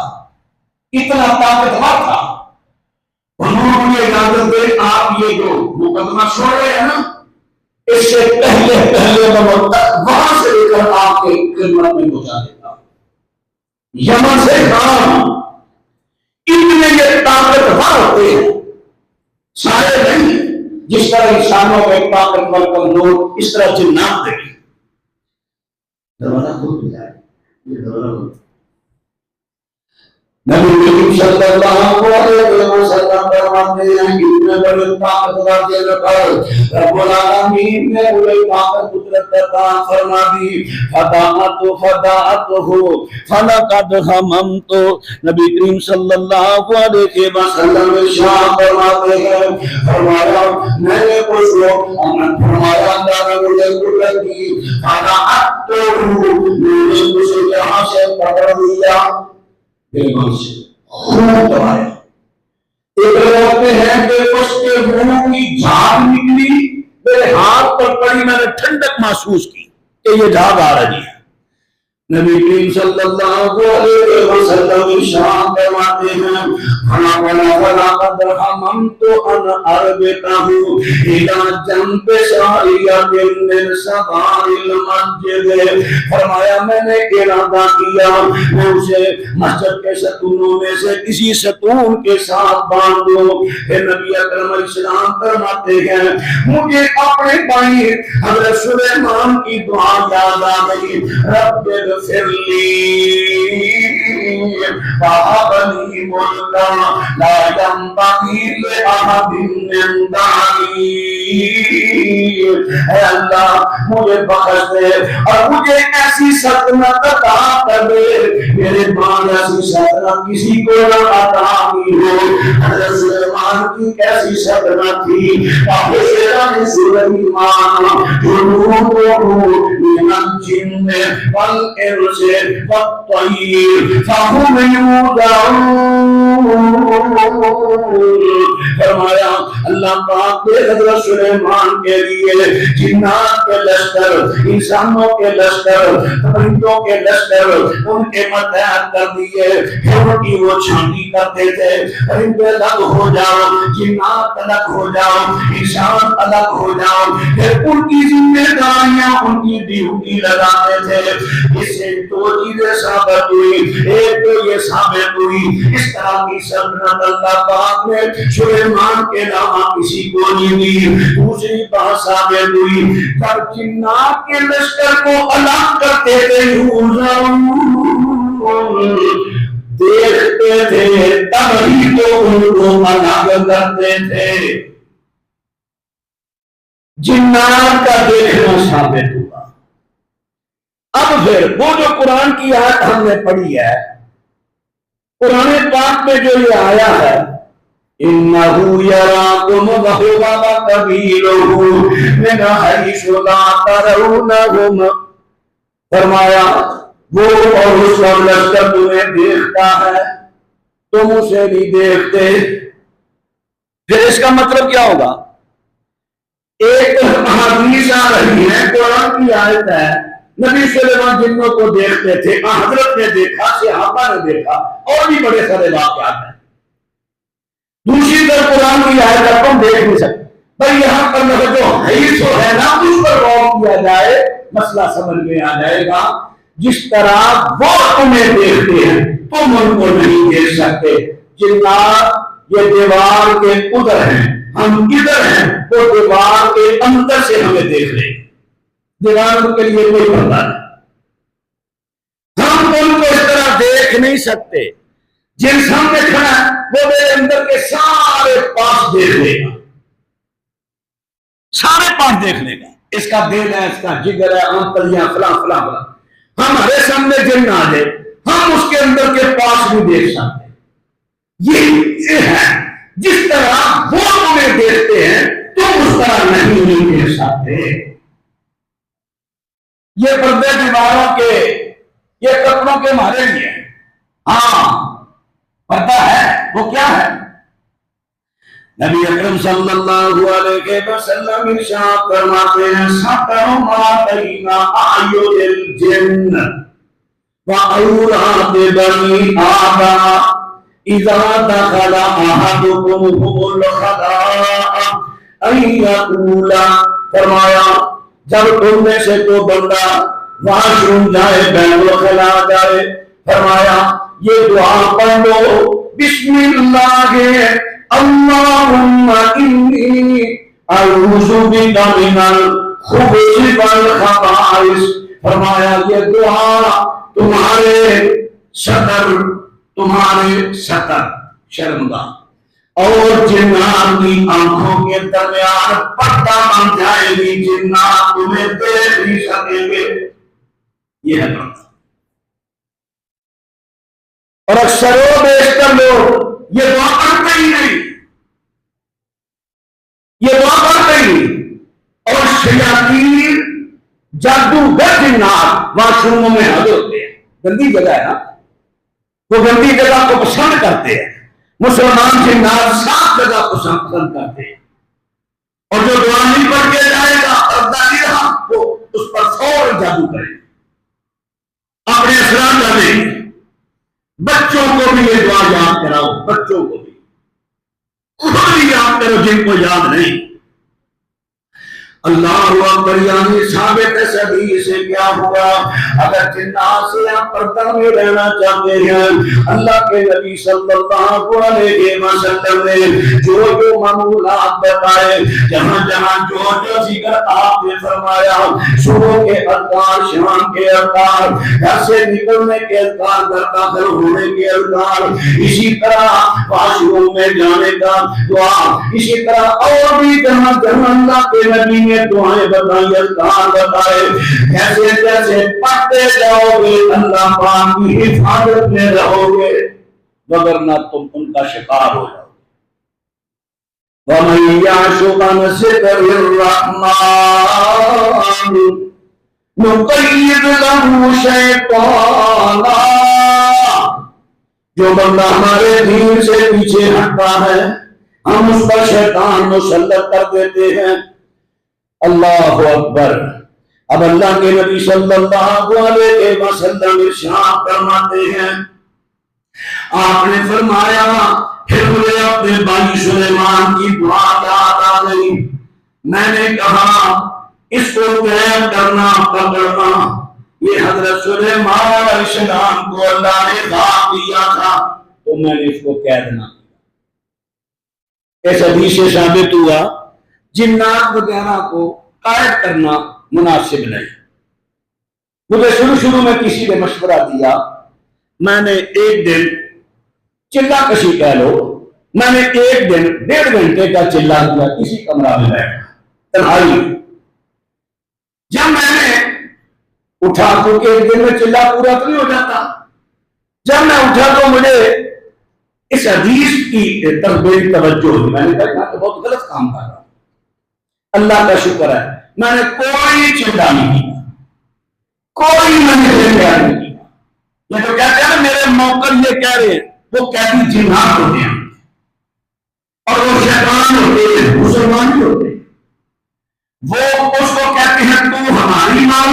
اتنا طاقتور تھا، حضور نے اجازت دے آپ یہ جو مقدمہ چھوڑ رہے ہیں نا، اس سے پہلے وہاں سے لے کر آپ کے خدمت میں پہنچا دیتا، یمن سے کام طاقتور ہوتے ہیں، سارے نہیں۔ جس طرح انسانوں میں طاقتور کمزور، اس طرح جنات دیکھیں۔ دروازہ کھول دیا ہے، یہ دروازہ کھول۔ نبی کریم صلی اللہ علیہ وسلم فرماتے ہیں کہ اتنے بڑے طاقتور کے لقب رب العالمین نے انہیں طاقت قدرت عطا فرما دی۔ فداعت ہو فلقد ہممت، نبی کریم صلی اللہ علیہ وسلم ارشاد فرماتے ہیں، فرمایا میں نے کچھ فرمایا اللہ نے مجھے قدرت دی، فداعت ہو، میں نے اسے یہاں سے پکڑ لیا، بالکل سے خوب دبایا۔ ایک لوگتے ہیں کہ اس کے منہ کی جھاگ نکلی، میرے ہاتھ پر پڑی، میں نے ٹھنڈک محسوس کی کہ یہ جھاگ آ رہی ہے۔ نبی کریم صلی اللہ علیہ وسلم ارشاد فرماتے ہیں، فلقد هممت ان اربطه الى جنب ساریۃ من سوار المسجد، فرمایا میں نے ارادہ کیا میں اسے مسجد کے ستونوں میں سے کسی ستون کے ساتھ باندھ دوں۔ پھر نبی اکرم علیہ السلام فرماتے ہیں مجھے اپنے بھائی حضرت سلیمان کی دعا یاد آ گئی، رب اغفر لی وہب لی ملکا لا ينبغی لأحد من بعدی، اے اللہ مجھے بخش دے اور مجھے ایسی سلطنت عطا کر دے میرے بعد ایسی سلطنت کسی کو نہ عطا نہیں ہو۔ حضرت سلیمان کی کیسی سلطنت تھی، فَحُشِرَ لِسُلَيْمَانَ جُنُودُهُ مِنَ الْجِنِّ وَالْإِنسِ وَالطَّيْرِ فَهُمْ يُوزَعُونَ۔ فرمایا اللہ پاک نے حضرت سلیمان کے لیے جنات کے لشکر، انسانوں کے لشکر، پرندوں کے لشکر ان کے متحد کر دیے، پھر ان کی وہ چھانٹی کرتے تھے، پرندے الگ ہو جاؤ، جنات الگ ہو جاؤ، انسان الگ ہو جاؤ، پھر ان کی ذمہ داریاں ان کی ڈیوٹی لگاتے تھے۔ اس سے دو چیزیں ثابت ہوئی، ایک تو یہ ثابت ہوئی اس طرح کی سلطنت اللہ پاک نے سلیمان کے علاوہ کسی کو نہیں دی۔ دوسری بات ثابت ہوئی جب جنات کے لشکر کو الگ کرتے تھے دیکھتے تھے تب ہی تو ان کو الگ کرتے تھے۔ جنات کا دیکھنا ثابت ہوا۔ اب پھر وہ جو قرآن کی آیت ہم نے پڑھی ہے، قرآن پاک میں جو یہ آیا ہے إِنَّهُ يَرَاكُمْ وَهُوَ وَقَبِيلُهُ مِنْ حَيْثُ لَا تَرَوْنَهُمْ، فرمایا وہ اور اس کا لشکر تمہیں دیکھتا ہے تم اسے نہیں دیکھتے۔ پھر اس کا مطلب کیا ہوگا؟ ایک حدیث آ رہی ہے، قرآن کی آیت ہے، نبی سلیمان جنوں کو دیکھتے تھے، حضرت نے دیکھا، صحابہ نے دیکھا، اور بھی بڑے سارے واقعات ہیں۔ دوسری طرف قرآن کی آیت آپ ہم دیکھ نہیں سکتے، بھائی یہاں پر جو حیث ہے نا اس پر غور کیا جائے مسئلہ سمجھ میں آ جائے گا۔ جس طرح وہ تمہیں دیکھتے ہیں تم ان کو نہیں دیکھ سکتے۔ جنات یہ دیوار کے ادھر ہیں، ہم ادھر ہیں، وہ دیوار کے اندر سے ہمیں دیکھ رہے ہیں، دیوار کے لیے کوئی پردہ نہیں، ہم ان کو اس طرح دیکھ نہیں سکتے۔ جن سامنے کھڑا ہے وہ میرے اندر کے سارے پاس دیکھ لے گا، سارے پاس دیکھ لے گا، اس کا دل ہے، اس کا جگر ہے، آنکلیاں فلاں فلاں فلاں، ہمارے سامنے جن آ جائے ہم اس کے اندر کے پاس بھی دیکھ سکتے۔ یہ ہے جس طرح وہ تمہیں دیکھتے ہیں تم اس طرح نہیں دیکھ سکتے۔ یہ پردے دیواروں کے، یہ کپڑوں کے مارے لیے، ہاں پتہ ہے وہ کیا ہے؟ نبی اکرم صلی اللہ علیہ وسلم ارشاد فرماتے ہیں سَتَرُ مَا بَيْنَ أَعْيُنِ الْجِنِّ وَأَوْرَادِ بَنِي آدَمَ إِذَا دَخَلَ أَحَدُكُمْ الْخَلَاءَ أَن يَقُولَ، فرمایا جب تم میں سے کوئی بندہ واش روم جائے، بیت الخلاء جائے، فرمایا یہ دعا پڑھ لو بسم اللہ اللہم انی اعوذ بک من الخبث والخبائث. فرمایا یہ دعا تمہارے سطر شرمگاہ اور جنات کی آنکھوں کے درمیان پردہ بن جائے گی. جنات تمہیں دیکھ نہیں سکیں گے. یہ ہے پردہ. اور اکثر و بیشتر لوگ یہ دعا پڑھتے ہی نہیں، یہ دعا پڑھتے ہی نہیں. اور شیاطین جادوگر جنات واش روموں میں حاضر ہوتے ہیں. گندی جگہ ہے نا، وہ گندی جگہ کو پسند کرتے ہیں. مسلمان جنات صاف جگہ کو پسند کرتے ہیں. اور جو دعا نہیں پڑھ کے جائے گا پردہ نہیں رہا، وہ اس پر فوراً جادو کرے. اپنے اثرات ڈالیں. بچوں کو بھی یہ دعا یاد کراؤ، بچوں کو بھی خود بھی یاد کرو جن کو یاد نہیں. اللہ اکبر. یعنی ثابت صحیح سے کیا ہوا؟ اگر جنات سے آپ پردہ میں رہنا چاہتے ہیں، اللہ کے نبی صلی اللہ علیہ وسلم نے جو معمولات بتائے، جہاں جہاں جو ذکر آپ نے فرمایا، صبح کے اذکار، شام کے اذکار، گھر سے نکلنے کے اذکار، گھر داخل ہونے کے اذکار، اسی طرح واش روم میں جانے کا دعا، اسی طرح اور بھی جہاں جہاں اللہ کے نبی نے دعائیں بتائی، اذکار بتائے، جیسے جیسے پڑھتے جاؤ گے اللہ پاک کی حفاظت میں رہو گے، وگرنہ تم ان کا شکار ہو جاؤ. وَمَن يَعْشُ عَنْ ذِكْرِ الرَّحْمَنِ نُقَيِّضْ لَهُ شَيْطَانًا. جو بندہ ہمارے دین سے پیچھے ہٹتا ہے، ہم اس پر شیطان مسلط کر دیتے ہیں. اللہ اکبر. اب اللہ کے نبی صلی اللہ علیہ وسلم ارشاد فرماتے ہیں، آپ نے فرمایا پھر مجھے اپنے بھائی سلیمان کی دعا یاد آ گئی. میں نے کہا اس کو قید کرنا، پکڑنا. یہ حضرت سلیمان علیہ السلام کو اللہ نے خواب دیا تھا، تو میں نے اس کو قید نہ کیا. اس حدیث سے ثابت ہوا جنات وغیرہ کو قائد کرنا مناسب نہیں. مجھے شروع میں کسی نے مشورہ دیا، میں نے ایک دن چلا کشی کہہ لو، میں نے ایک دن 1.5 گھنٹے کا چلا کیا کسی کمرہ میں بیٹھا تنہائی. جب میں نے اٹھا، کیونکہ ایک دن میں چلا پورا تو نہیں ہو جاتا، جب میں اٹھا تو مجھے اس حدیث کی طرف میری توجہ ہوئی. میں نے کہا میں تو بہت غلط کام کر رہا ہوں. اللہ کا شکر ہے میں نے کوئی چنتا نہیں کیا، کوئی میں نے نہیں کیا. یہ تو کہتے ہیں نا میرے موکل یہ کہہ رہے ہیں، وہ قیدی جنات ہوتے ہیں اور وہ شیطان ہوتے ہیں، مسلمان بھی ہوتے ہیں. وہ اس کو کہتے ہیں تو ہماری مان،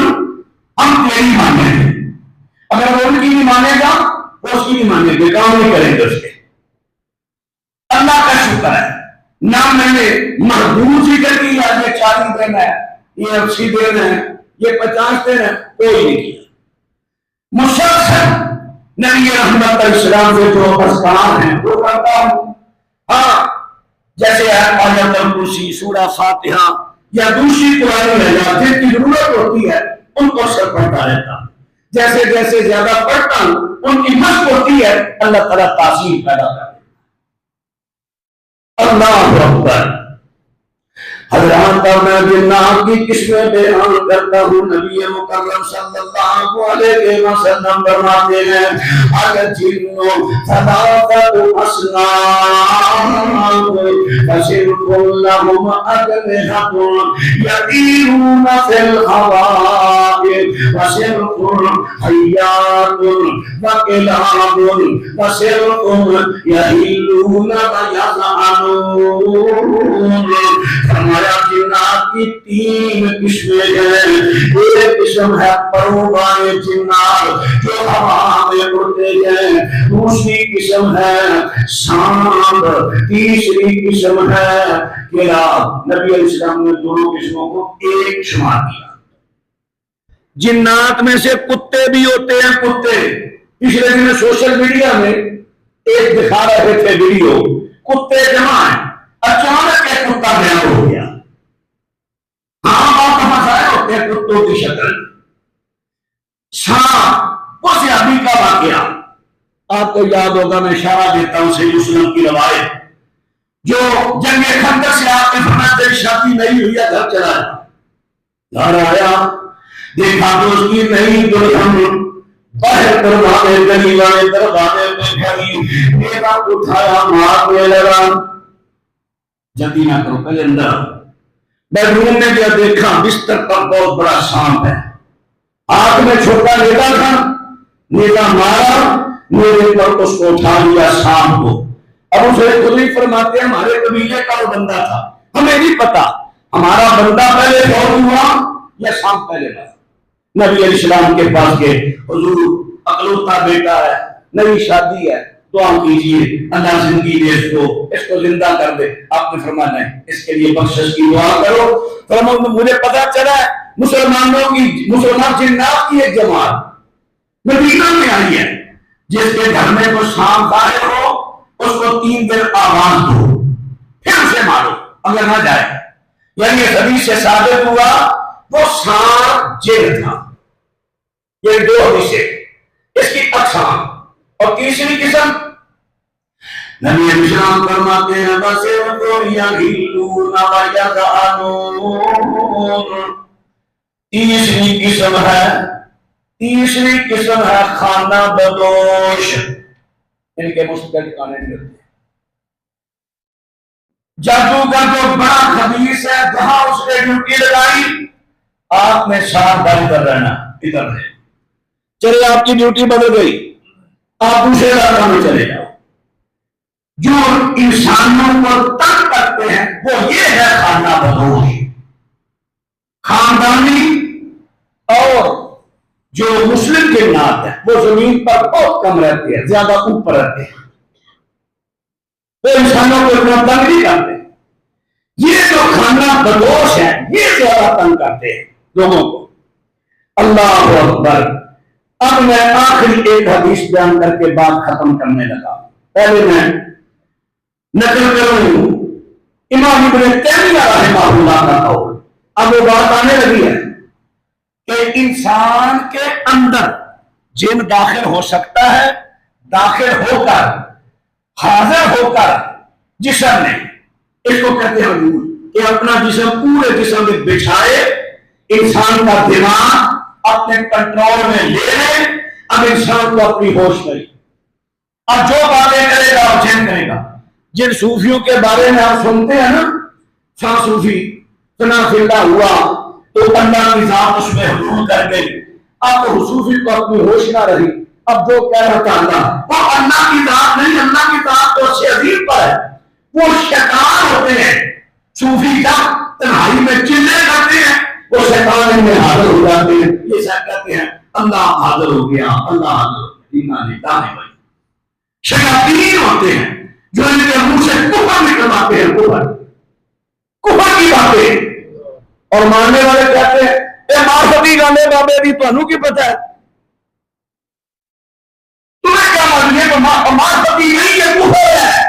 ہم تیری مانیں گے. اگر وہ ان کی نہیں مانے گا وہ اس کی نہیں مانیں گے، کام نہیں کریں گے اس کے. اللہ کا شکر ہے نہ میں نے محدود ذکر کیا، یہ 40 دن ہے، یہ 80 دن ہے، یہ 50 دن ہے، کوئی نہیں کیا. مسلسل نبی رحمت علیہ السلام سے جو اذکار ہیں وہ کرتا ہوں. ہاں جیسے آیت الکرسی، سورہ فاتحہ یا دوسری قرآنی آیات جن کی ضرورت ہوتی ہے ان کو اکثر پڑھتا رہتا ہوں. جیسے جیسے زیادہ پڑھتا ہوں ان کی مشق ہوتی ہے، اللہ تعالیٰ تاثیر پیدا کرتا ہے. اللہ اکبر. حضرات میں جنات کی قسمیں بیان کرتا ہوں. نبی مکرم صلی اللہ علیہ وسلم فرماتے ہیں الجن ثلاثۃ اصناف فشرك لهم اجنحة يطيرون في الهواء وشرك حيات وكلاب وشرك يهلون ويزعنون. جنات کی 3 قسمیں ہیں. ایک قسم ہے پروان جنات جو ہوا میں اڑتے ہیں، دوسری قسم ہے سانپ، تیسری قسم ہے کلاب. نبی علیہ السلام نے دونوں قسموں کو ایک شمار کیا. جنات میں سے کتے بھی ہوتے ہیں. کتے پچھلے دن سوشل میڈیا میں ایک دکھا رہے تھے ویڈیو، کتے جمع ہیں، اچانک ایک کتا بیان ہو گیا. ہاں بات مسائل ہوتے ہیں کتوں کی شکل. سانپ اس ابھی کا واقعہ آپ کو یاد ہوگا، میں اشارہ دیتا ہوں صحیح مسلم کی روایت، جو جنگ خندق سے آپ نے فرمایا تیری شادی نہیں ہوئی ہے گھر چلا جا. گھر آیا دیکھا تو اس کی نہیں درہم باہر دروازے گلی والے دروازے میں کھڑی، میرا اٹھایا مارنے لگا. جلدی نہ کرو پہلے اندر. بیڈ روم میں گیا، دیکھا بستر پر بہت بڑا سانپ ہے، ہاتھ میں چھوٹا نیزا تھا، نیزا مارا، میرے پر اس کو اٹھا لیا سانپ کو. اب اسے خود ہی فرماتے ہیں ہمارے قبیلے کا وہ بندہ تھا، ہمیں نہیں پتا ہمارا بندہ پہلے فوت ہوا یا سانپ پہلے تھا. نبی علیہ السلام کے پاس گئے، حضور اکلوتا بیٹا ہے، نئی شادی ہے، دعا کیجیے اللہ زندگی دے اس کو زندہ کر دے. آپ نے فرمایا نہیں، اس کے لیے بخشش کی دعا کرو. فرمایا مجھے پتا چلا ہے مسلمان جنات کی ایک جماعت مدینہ میں آئی ہے، جس کے گھر میں کوئی سانپ ظاہر ہو اس کو 3 دن آواز دو، پھر اسے مارو اگر نہ جائے. یعنی اس حدیث سے ثابت ہوا وہ سانپ جن تھا. یہ 2 حدیثیں، اس کی اقسام. اور تیسری قسم نبی علیہ السلام فرماتے ہیں تیسری قسم ہے خانہ بدوش. ان کے مستقل ٹھکانے نہیں ہوتے. جادوگر جو بڑا خبیث ہے، جہاں اس نے ڈیوٹی لگائی آپ نے ساتھ بھائی کر رہنا ادھر ہے، چلے آپ کی ڈیوٹی بدل گئی، آپ دوسرے علاقہ میں چلے جاؤ. جو انسانوں کو تنگ کرتے ہیں وہ یہ ہے خانہ بدوش. خاندانی اور جو مسلم کے نات ہے وہ زمین پر بہت کم رہتے ہیں، زیادہ اوپر رہتے ہیں، وہ انسانوں کو اتنا تنگ نہیں کرتے. یہ جو خانہ بدوش ہے یہ زیادہ تنگ کرتے ہیں لوگوں کو. اللہ اکبر. اب میں آخری ایک حدیث بیان کر کے بات ختم کرنے لگا. پہلے میں نقل کروں امام ابن تیمیہ رحمہ اللہ کا قول. اب وہ بات آنے لگی ہے کہ انسان کے اندر جن داخل ہو سکتا ہے، داخل ہو کر حاضر ہو کر جسم میں، اس کو کہتے ہیں حضور کہ اپنا جسم پورے جسم میں بچھائے، انسان کا دماغ اپنے کنٹرول میں لے لے. اب انسان کو اپنی ہوش نہیں، اب جو باتیں کرے گا وہ چین کرے گا. جن صوفیوں کے بارے میں آپ سنتے ہیں نا، شاہ صوفی فنا فلہ ہوا تو اللہ کی ذات اس میں حضور کر گئی. اب صوفی کو اپنی ہوش نہ رہی، اب جو کہہ رہا تھا اللہ، وہ اللہ کی ذات نہیں، اللہ کی ذات تو اس سے عظیم پر ہے. وہ شیطان ہوتے ہیں. صوفی جب تنہائی میں چلے کرتے ہیں وہ شیطان میں حاضر ہو جاتے ہیں. یہ سب کہتے ہیں اللہ حاضر ہو گیا، اللہ حاضر ہو گیا. شیاطین ہوتے ہیں جو ان کے منہ سے کفر نکلواتے ہیں، کفر کی باتیں. اور ماننے والے کہتے ہیں اے معرفتی گانے بابے دی تانوں کی پتہ ہے، تمہیں کیا معلوم ہے کہ معرفتی نہیں ہے، کفر ہے.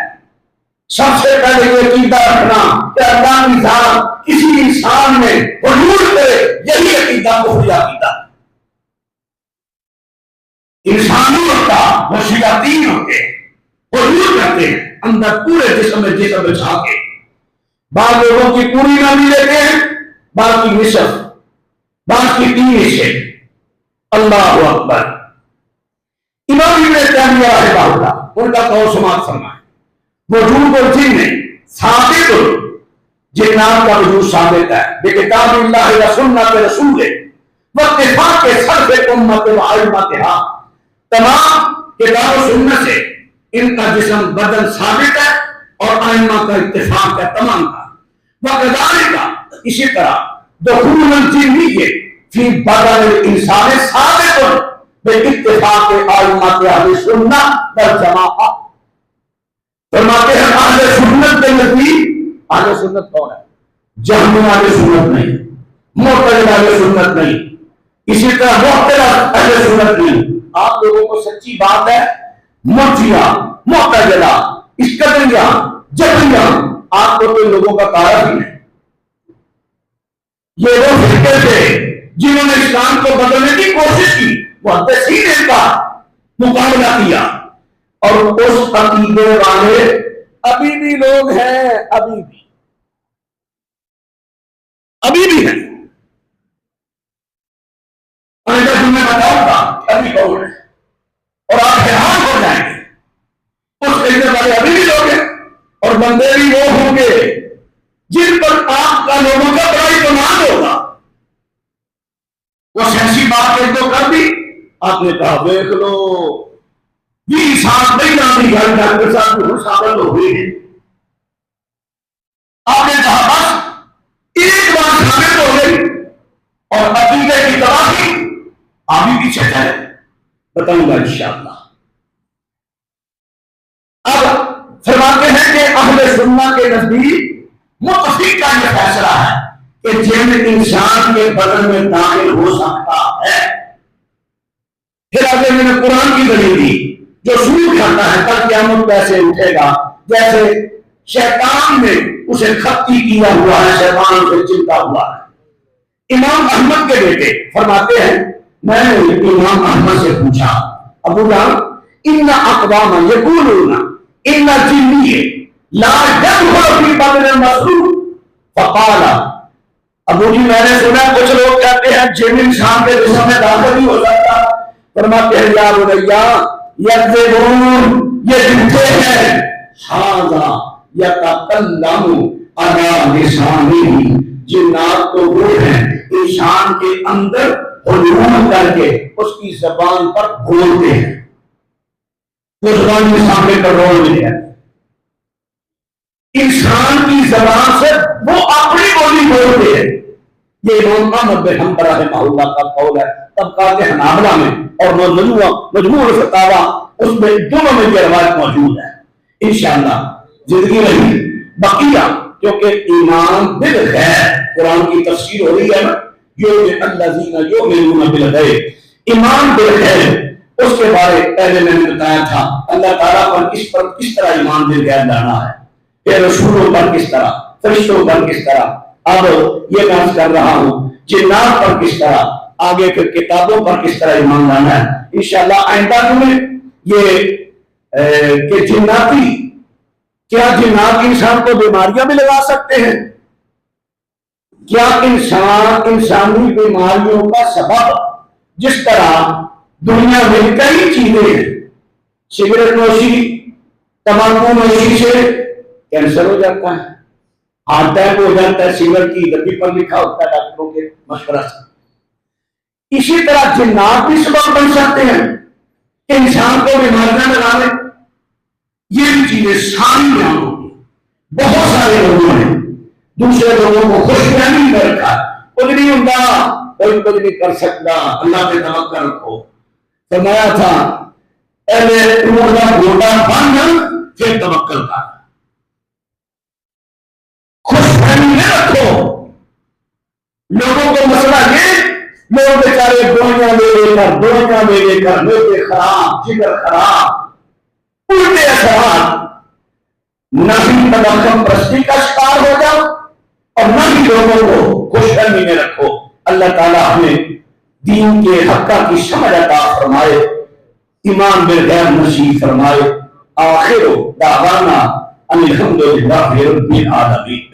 سب سے پہلے یہ عقیدہ رکھنا کہ اللہ کی ذات کسی انسان میں حضور کرے، یہی عقیدہ کفری عقیدہ. انسانوں کا وہ شیاطین ہوتے ہیں، حضور کرتے ہیں اندر پورے جسم میں جسم بچھا کے. بعض لوگوں کی پوری نامی لیتے ہیں، بعض کی نصف، بعض کی 3 حصے. اللہ اکبر. امام ابن تیمیہ رحمہ اللہ ان کا قول سماعت فرمائے. وجود الجن میں ثابت جنات کا وجود ثابت ہے بکتاب اللہ و سنت رسول واتفاق سلف امت و ائمتھا. تمام کتاب و سنت سے ان کا جسم بدن ثابت ہے اور ائمہ کا اتفاق ہے تمام کا. وکذالک اسی طرح دخول الجن فی بدن الانسان ثابت باتفاق ائمہ اہل سنت والجماعہ. فرماتے ہیں اہل سنت کے نزدیک، اہل سنت کون ہے؟ جہمی اہل سنت نہیں، معتزلہ اہل سنت نہیں، اسی طرح معتزلہ اہل سنت نہیں. آپ لوگوں کو سچی بات ہے مرجیہ، معتزلہ، اسکندریہ، جبریہ، آپ کو تو لوگوں کا تعارف ہی ہے. یہ وہ فرقے تھے جنہوں نے اسلام کو بدلنے کی کوشش کی، محدثین کا مقابلہ کیا، اور اس عقیدے والے ابھی بھی لوگ ہیں، ابھی بھی ہیں. آئندہ تمہیں بتاؤں گا ابھی کون ہے، اور آپ حیران ہو جائیں گے. اس عقیدے والے ابھی بھی لوگ ہیں، اور بندے بھی وہ ہوں گے جن پر آپ کا لوگوں کا بڑا اعتماد ہوگا. وہ سیاسی بات ایک دو کر دی، آپ نے کہا دیکھ لو یہ ساتھ نہیں جاتی گھر جان کے ساتھ شامل ہو گئی ہے. آپ نے کہا بس ایک بار شامل ہو گئی اور عقیدے کی تباہی آگے پیچھے چلے. بتاؤں گا انشاءاللہ. اب فرماتے ہیں کہ اہل سنت کے نزدیک متفق کا یہ فیصلہ ہے کہ جن انسان کے بدن میں داخل ہو سکتا ہے. پھر آگے میں نے قرآن کی دلیل دی، جو سود کھاتا ہے کل قیامت کیسے اٹھے گا، جیسے شیطان نے اسے خطی کیا ہوا ہے، شیطان سے چمٹا ہوا ہے. امام احمد کے بیٹے فرماتے ہیں میں نے امام احمد سے پوچھا ابو جان ان اقوام یقولون ان جنی لا يدخل في بدن المسلوب فقال ابو جی میں نے سنا کچھ لوگ کہتے ہیں جن انسان کے جسم میں داخل نہیں ہو سکتا. فرماتے ہیں یا بنیا یکذبون، یہ جھوٹے ہیں. ھذا یتکلم علی لسانہ، جنات تو وہ ہیں انسان کے اندر حلول کر کے اس کی زبان پر بولتے ہیں. وہ زبان کے سامنے کنٹرول نہیں ہے. انسان کی زبان سے وہ اپنی بولی بولتے ہیں. یہ امام احمد بن حنبل رحمہ اللہ کا قول ہے. طبقات حنابلہ میں اور مجموع الفتاوی اس میں دونوں میں یہ روایت موجود ہے. انشاءاللہ زندگی رہی بقیہ، کیونکہ ایمان بالغیب قرآن کی تفسیر ہو رہی ہے نا، الذین یؤمنون بالغیب، ایمان بالغیب اس کے بارے پہلے میں نے بتایا تھا. اللہ تعالیٰ پر کس طرح ایمان بالغیب لانا ہے، پھر رسولوں پر کس طرح، فرشتوں پر کس طرح. اب یہ بات کر رہا ہوں جنات پر کس طرح، آگے پھر کتابوں پر کس طرح ایمان لانا ہے. انشاءاللہ آئندہ تمہیں یہ کہ جناتی، کیا جنات انسان کو بیماریاں بھی لگا سکتے ہیں؟ کیا انسان انسانی بیماریوں کا سبب، جس طرح دنیا میں کئی چیزیں ہیں، سگریٹ نوشی، تمباکو نوشی سے کینسر ہو جاتا ہے، ہارٹ اٹیک ہو جاتا ہے، سگریٹ کی ڈبی پر لکھا ہوتا ہے ڈاکٹروں کے مشورہ سے. اسی طرح جنات بھی سبب بن سکتے ہیں کہ انسان کو بیماریاں لگا لیں. یہ بھی چیزیں ساری بیان ہوگی. بہت سارے لوگوں نے دوسرے لوگوں کو خوش فہمی میں رکھا، کچھ نہیں ہوتا، کوئی کچھ نہیں کر سکتا، اللہ پہ توکل رکھو. فرمایا تھا پہلے روح کا گھوٹا بن پھر توکل کر. خوش فہمی نہ رکھو. لوگوں کو مسئلہ یہ، لوگ بیچارے دوائیاں لے لے کر میدے خراب، جگر خراب، الٹے اثرات، نہ ہی تبکم پرستی کا شکار ہو جاؤ اور نہ ہی لوگوں کو خوش فہمی میں رکھو. اللہ تعالیٰ ہمیں دین کے حقہ کی سمجھ عطا فرمائے، ایمان بالغیب نصیب فرمائے. آخر دعوانا الحمدللہ رب العالمین.